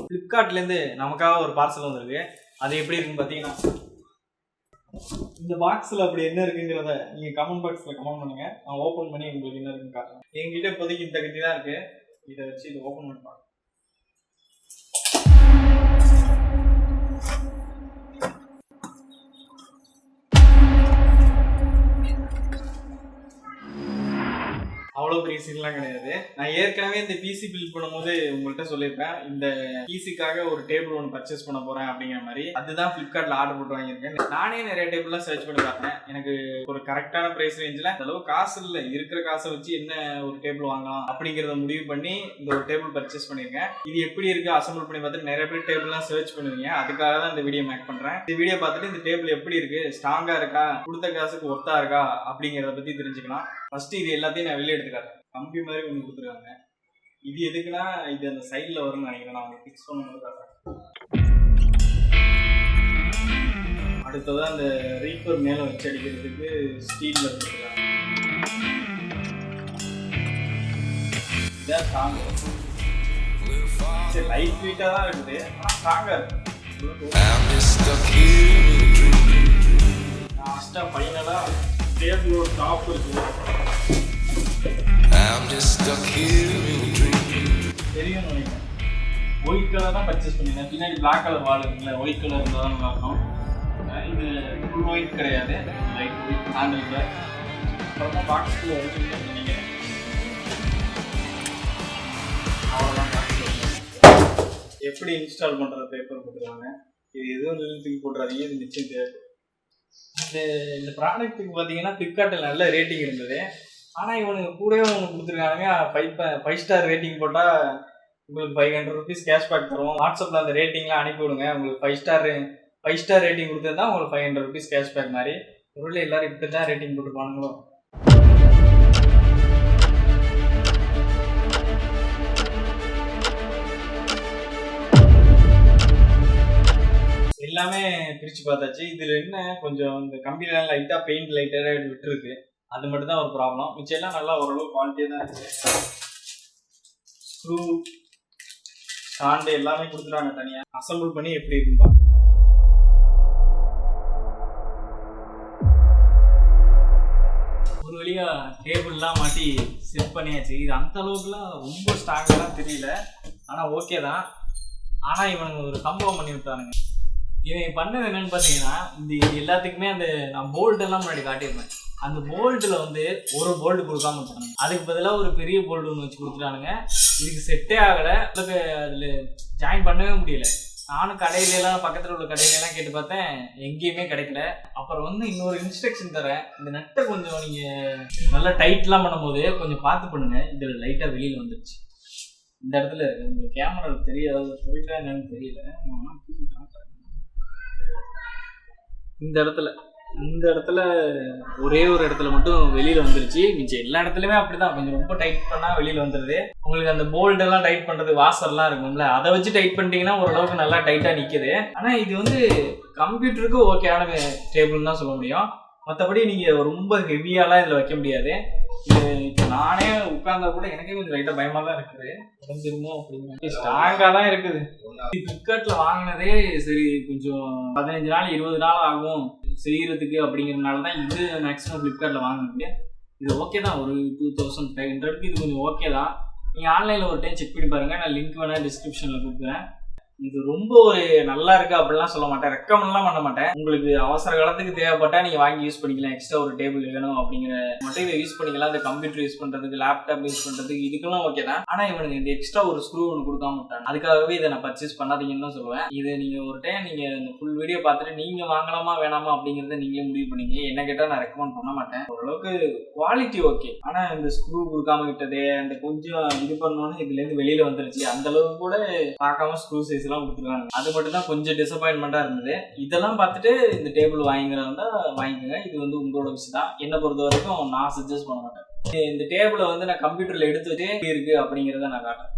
ஃப்ளிப்கார்ட்லேருந்து நமக்காக ஒரு பார்சல் வந்திருக்கு. அது எப்படி இருக்குன்னு பார்த்தீங்கன்னா, இந்த பாக்ஸில் அப்படி என்ன இருக்குங்கிறத நீங்கள் கமெண்ட் பாக்ஸில் கமெண்ட் பண்ணுங்க. நான் ஓப்பன் பண்ணி உங்களுக்கு என்ன இருக்குன்னு காட்டுறேன். எங்ககிட்ட இப்போதைக்கு இந்த கட்டி தான் இருக்கு. இதை வச்சு இதை ஓப்பன் பண்ணி பார்க்கலாம். அவ்வளோ பெரிய சீன்லாம் கிடையாது. நான் ஏற்கனவே இந்த பிசி பில்ட் பண்ணும்போது உங்கள்கிட்ட சொல்லியிருப்பேன், இந்த பிசிக்காக ஒரு டேபிள் ஒன்று பர்ச்சேஸ் பண்ண போறேன் அப்படிங்கிற மாதிரி. அதுதான் ஃப்ளிப்கார்ட்ல ஆர்டர் போட்டு வாங்கியிருக்கேன். நானே நிறைய டேபிள்லாம் சர்ச் பண்ணி பார்த்தேன். எனக்கு ஒரு கரெக்டான பிரைஸ் ரேஞ்சில் அளவு காசு இல்லை, இருக்கிற காசை வச்சு என்ன ஒரு டேபிள் வாங்கலாம் அப்படிங்கிறத முடிவு பண்ணி இந்த ஒரு டேபிள் பர்ச்சேஸ் பண்ணியிருக்கேன். இது எப்படி இருக்கு அசம்பிள் பண்ணி பார்த்துட்டு நிறைய பேர் டேபிள்லாம் சர்ச் பண்ணுவீங்க. அதுக்காக தான் இந்த வீடியோ மேக் பண்றேன். இந்த வீடியோ பார்த்துட்டு இந்த டேபிள் எப்படி இருக்கு, ஸ்ட்ராங்கா இருக்கா, கொடுத்த காசுக்கு ஒர்த்தா இருக்கா அப்படிங்கிறத பத்தி தெரிஞ்சுக்கலாம். ஃபர்ஸ்ட் இது எல்லாத்தையும் நான் வெளியே எடுத்துக்காட்டேன். கம்பி மாதிரி ஒன்று கொடுத்துருக்காங்க. இது எதுக்குன்னா, இது அந்த சைடில் வரும்னு நினைக்கிறேன். நான் உங்களுக்கு ஃபிக்ஸ் பண்ண காட்டுறேன். அடுத்ததான் அந்த ரீப்பர் மேலே வச்சு அடிக்கிறதுக்கு ஸ்டீலில் கொடுத்துருக்காங்க. இதான் ஸ்ட்ராங்கு. சரி, லைட் வெயிட்டாக தான் இருக்குது, ஆனால் ஸ்ட்ராங்காக இருக்குது. லாஸ்ட்டாக ஃபைனலாக டேபிளோட டாப் இருக்குது. தெரியும் நினைக்கிறேன். ஒயிட் கலர் தான் பர்ச்சேஸ் பண்ணிருக்கேன். பின்னாடி பிளாக் கலர் வால் இருக்குல்ல, ஒயிட் கலர் இருந்தால் தான் நல்லா இருக்கும். இது ஃபுல் ஒயிட் கிடையாது, லைட் ஒயிட் ஹேண்டில். அப்புறமா பாக்ஸில் நினைக்கிறேன். அவ்வளோதான் பாக்ஸ். எப்படி இன்ஸ்டால் பண்ணுற பேப்பர் கொடுத்துருவாங்க. இது எதுவும் நிலத்துக்கு போட்டுறாதீங்க, இது நிச்சயம் தேவை. இந்த ப்ராடக்ட்டுக்கு பார்த்தீங்கன்னா ஃப்ளிப்கார்ட்டில் நல்ல ரேட்டிங் இருந்தது. ஆனால் இவனுக்கு கூடவே ஒன்று கொடுத்துருக்காங்க. 5 ஸ்டார் ரேட்டிங் போட்டால் உங்களுக்கு 500 rupees கேஷ்பேக் தருவோம். வாட்ஸ்அப்பில் அந்த ரேட்டிங்லாம் அனுப்பி விடுங்க. உங்களுக்கு 5 ஸ்டார் ரேட்டிங் கொடுத்துருந்தா உங்களுக்கு 500 rupees கேஷ்பேக் மாதிரி. ஒரு எல்லாரும் இப்படி தான் ரேட்டிங் போட்டுப்பானுங்களோ. எல்லாமே பிரித்து பார்த்தாச்சு. இதில் என்ன கொஞ்சம் இந்த கம்பியில லைட்டாக பெயிண்ட் லைட்டாக விட்டுருக்கு. அது மட்டும் தான் ஒரு ப்ராப்ளம். மிச்சம் எல்லாம் நல்லா ஓரளவு குவாலிட்டியாக தான் இருக்குது. ஸ்க்ரூ ஸ்டாண்டு எல்லாமே கொடுத்துட்டாங்க தனியாக. அசம்பிள் பண்ணி எப்படி இருக்குன்னு பார்க்கலாம். ஒரு வழியாக டேபிள்லாம் மாட்டி செட் பண்ணியாச்சு. இது அந்த அளவுக்குலாம் ரொம்ப ஸ்ட்ராங்காலாம் தெரியல, ஆனால் ஓகே தான். ஆனால் இவனுங்க ஒரு சம்பவம் பண்ணி விட்டானுங்க. இவன் பண்ணது என்னன்னு பார்த்தீங்கன்னா, இந்த எல்லாத்துக்குமே அந்த நான் போல்ட்டெல்லாம் முன்னாடி காட்டியிருப்பேன். அந்த போல்ட்டில் வந்து ஒரு போல்ட்டு கொடுக்காம விட்டாங்க. அதுக்கு பதிலாக ஒரு பெரிய போல்ட் ஒன்று வச்சு கொடுத்துட்டானுங்க. இதுக்கு செட்டே ஆகலை. அதுக்கு அதில் ஜாயின் பண்ணவே முடியல. நானும் கடையிலலாம் பக்கத்தில் உள்ள கடையிலலாம் கேட்டு பார்த்தேன், எங்கேயுமே கிடைக்கல. அப்புறம் வந்து இன்னொரு இன்ஸ்ட்ரக்ஷன் தரேன். இந்த நெட்டை கொஞ்சம் நீங்கள் நல்லா டைட்லாம் பண்ணும்போது கொஞ்சம் பார்த்து பண்ணுங்கள். இதில் லைட்டாக வெளியில் வந்துடுச்சு. இந்த இடத்துல உங்களுக்கு கேமரா தெரியாது, சொல்லிட்டா என்னன்னு தெரியல. இந்த இடத்துல ஒரே ஒரு இடத்துல மட்டும் வெளியில வந்துருச்சு. மிச்சம் எல்லா இடத்துலயுமே அப்படிதான். கொஞ்சம் ரொம்ப டைட் பண்ணா வெளியில வந்துருது. உங்களுக்கு அந்த போல்ட் எல்லாம் டைட் பண்றது வாசர்லாம் இருக்கும்ல, அதை வச்சு டைட் பண்ணிட்டீங்கன்னா ஓரளவுக்கு நல்லா டைட்டா நிக்குது. ஆனா இது வந்து கம்ப்யூட்டருக்கு ஓகேயான டேபிள்னு தான் சொல்ல முடியும். மற்றபடி நீங்க ரொம்ப ஹெவியாலாம் இதுல வைக்க முடியாது. இப்போ நானே உட்கார்ந்தா கூட எனக்கே கொஞ்சம் லைட்டா பயமா தான் இருக்குது. உடஞ்சிருமோ அப்படிங்கிற ஸ்ட்ராங்கா தான் இருக்குது. ஃப்ளிப்கார்ட்ல வாங்கினதே சரி கொஞ்சம் 15 நாள் 20 நாள் ஆகும் செய்யறதுக்கு அப்படிங்கிறதுனால தான் இது மேக்ஸிமம் ஃப்ளிப்கார்ட்ல வாங்கினது. இது ஓகே தான். ஒரு 2500 இது கொஞ்சம் ஓகே தான். நீங்க ஆன்லைன்ல ஒரு டைம் செக் பண்ணி பாருங்க. நான் லிங்க் வேணா டிஸ்கிரிப்ஷன்ல கொடுக்குறேன். இது ரொம்ப ஒரு நல்லா இருக்கு அப்படிலாம் சொல்ல மாட்டேன், ரெக்கமெண்ட்லாம் பண்ண மாட்டேன். உங்களுக்கு அவசர காலத்துக்கு தேவைப்பட்டா நீங்க வாங்கி யூஸ் பண்ணிக்கலாம். எக்ஸ்ட்ரா ஒரு டேபிள் வேணும் அப்படிங்கிற மட்டும் இதை யூஸ் பண்ணிக்கலாம். இந்த கம்ப்யூட்டர் யூஸ் பண்றதுக்கு, லேப்டாப் யூஸ் பண்றதுக்கு இதுக்கெல்லாம் ஓகே தான். ஆனா இவனுக்கு இந்த எக்ஸ்ட்ரா ஒரு ஸ்க்ரூ ஒன்று கொடுக்காம விட்டாங்க. அதுக்காகவே இதை நான் பர்ச்சேஸ் பண்ணாதீங்கன்னு தான் சொல்லுவேன். இதை நீங்க ஒரு டைம் நீங்க இந்த ஃபுல் வீடியோ பார்த்துட்டு நீங்க வாங்கலாமா வேணாமா அப்படிங்கறத நீங்களே முடிவு பண்ணீங்க. என்ன கேட்டா நான் ரெக்கமெண்ட் பண்ண மாட்டேன். ஓரளவுக்கு குவாலிட்டி ஓகே. ஆனா இந்த ஸ்க்ரூ கொடுக்காம விட்டதே, அந்த கொஞ்சம் இது பண்ணோன்னு இதுல இருந்து வெளியில வந்துருச்சு. அந்த அளவுக்கு கூட பார்க்காம ஸ்க்ரூ சைஸ் கொடுத்துருக்காங்க. அது மட்டும் தான் கொஞ்சம் டிசப்பாயின்மெண்டா இருந்தது. இதெல்லாம் பார்த்துட்டு இந்த டேபிள் வாங்கிக்கிறதா வாங்கிக்கோங்க. இது வந்து உங்களோட விஷயம் தான். என்னை பொறுத்த வரைக்கும் நான் சஜஸ்ட் பண்ண மாட்டேன். இந்த டேபிளை வந்து நான் கம்ப்யூட்டர்ல எடுத்துட்டு இருக்கு அப்படிங்கிறத நான் காட்டுறேன்.